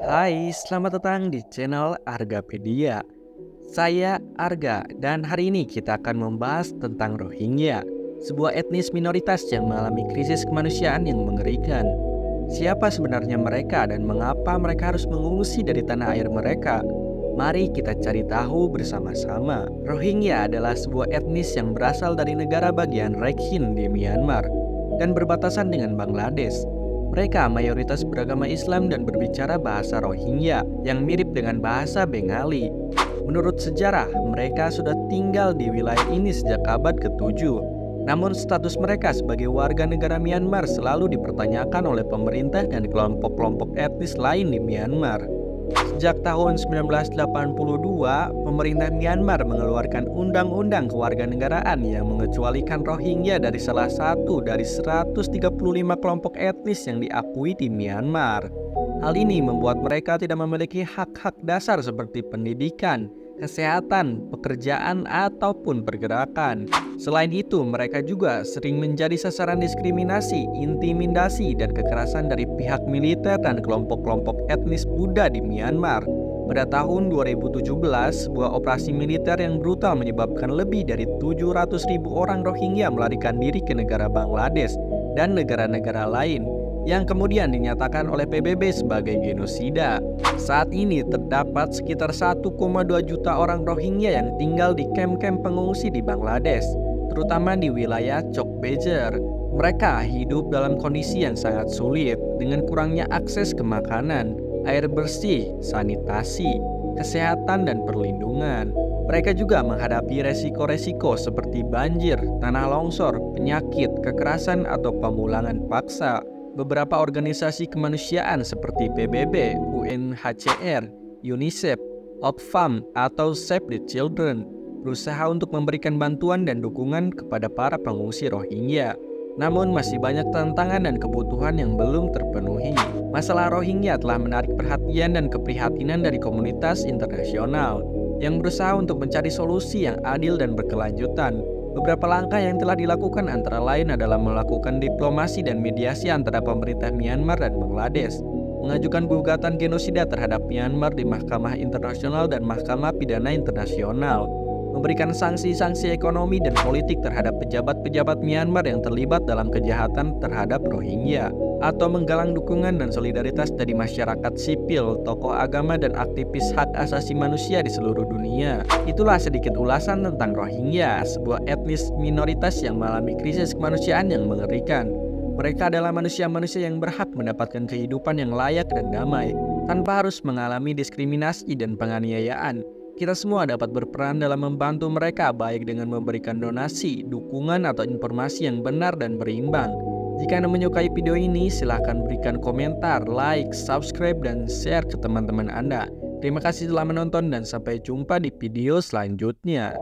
Hai, selamat datang di channel Argapedia. Saya Arga dan hari ini kita akan membahas tentang Rohingya, sebuah etnis minoritas yang mengalami krisis kemanusiaan yang mengerikan. Siapa sebenarnya mereka dan mengapa mereka harus mengungsi dari tanah air mereka? Mari kita cari tahu bersama-sama. Rohingya adalah sebuah etnis yang berasal dari negara bagian Rakhine di Myanmar dan berbatasan dengan Bangladesh. Mereka mayoritas beragama Islam dan berbicara bahasa Rohingya yang mirip dengan bahasa Bengali. Menurut sejarah, mereka sudah tinggal di wilayah ini sejak abad ke-7. Namun status mereka sebagai warga negara Myanmar selalu dipertanyakan oleh pemerintah dan kelompok-kelompok etnis lain di Myanmar. Sejak tahun 1982, pemerintah Myanmar mengeluarkan undang-undang kewarganegaraan yang mengecualikan Rohingya dari salah satu dari 135 kelompok etnis yang diakui di Myanmar. Hal ini membuat mereka tidak memiliki hak-hak dasar seperti pendidikan, kesehatan, pekerjaan, ataupun pergerakan. Selain itu, mereka juga sering menjadi sasaran diskriminasi, intimidasi, dan kekerasan dari pihak militer dan kelompok-kelompok etnis Buddha di Myanmar. Pada tahun 2017, sebuah operasi militer yang brutal menyebabkan lebih dari 700.000 orang Rohingya melarikan diri ke negara Bangladesh dan negara-negara lain, yang kemudian dinyatakan oleh PBB sebagai genosida. Saat ini terdapat sekitar 1,2 juta orang Rohingya yang tinggal di kamp-kamp pengungsi di Bangladesh, terutama di wilayah Chok Bejer. Mereka hidup dalam kondisi yang sangat sulit dengan kurangnya akses ke makanan, air bersih, sanitasi, kesehatan, dan perlindungan. Mereka juga menghadapi resiko-resiko seperti banjir, tanah longsor, penyakit, kekerasan, atau pemulangan paksa. Beberapa organisasi kemanusiaan seperti PBB, UNHCR, UNICEF, Oxfam, atau Save the Children berusaha untuk memberikan bantuan dan dukungan kepada para pengungsi Rohingya. Namun masih banyak tantangan dan kebutuhan yang belum terpenuhi. Masalah Rohingya telah menarik perhatian dan keprihatinan dari komunitas internasional yang berusaha untuk mencari solusi yang adil dan berkelanjutan. Beberapa langkah yang telah dilakukan antara lain adalah melakukan diplomasi dan mediasi antara pemerintah Myanmar dan Bangladesh, mengajukan gugatan genosida terhadap Myanmar di Mahkamah Internasional dan Mahkamah Pidana Internasional, memberikan sanksi-sanksi ekonomi dan politik terhadap pejabat-pejabat Myanmar yang terlibat dalam kejahatan terhadap Rohingya, atau menggalang dukungan dan solidaritas dari masyarakat sipil, tokoh agama, dan aktivis hak asasi manusia di seluruh dunia. Itulah sedikit ulasan tentang Rohingya, sebuah etnis minoritas yang mengalami krisis kemanusiaan yang mengerikan. Mereka adalah manusia-manusia yang berhak mendapatkan kehidupan yang layak dan damai, tanpa harus mengalami diskriminasi dan penganiayaan. Kita semua dapat berperan dalam membantu mereka, baik dengan memberikan donasi, dukungan, atau informasi yang benar dan berimbang. Jika Anda menyukai video ini, silahkan berikan komentar, like, subscribe, dan share ke teman-teman Anda. Terima kasih telah menonton dan sampai jumpa di video selanjutnya.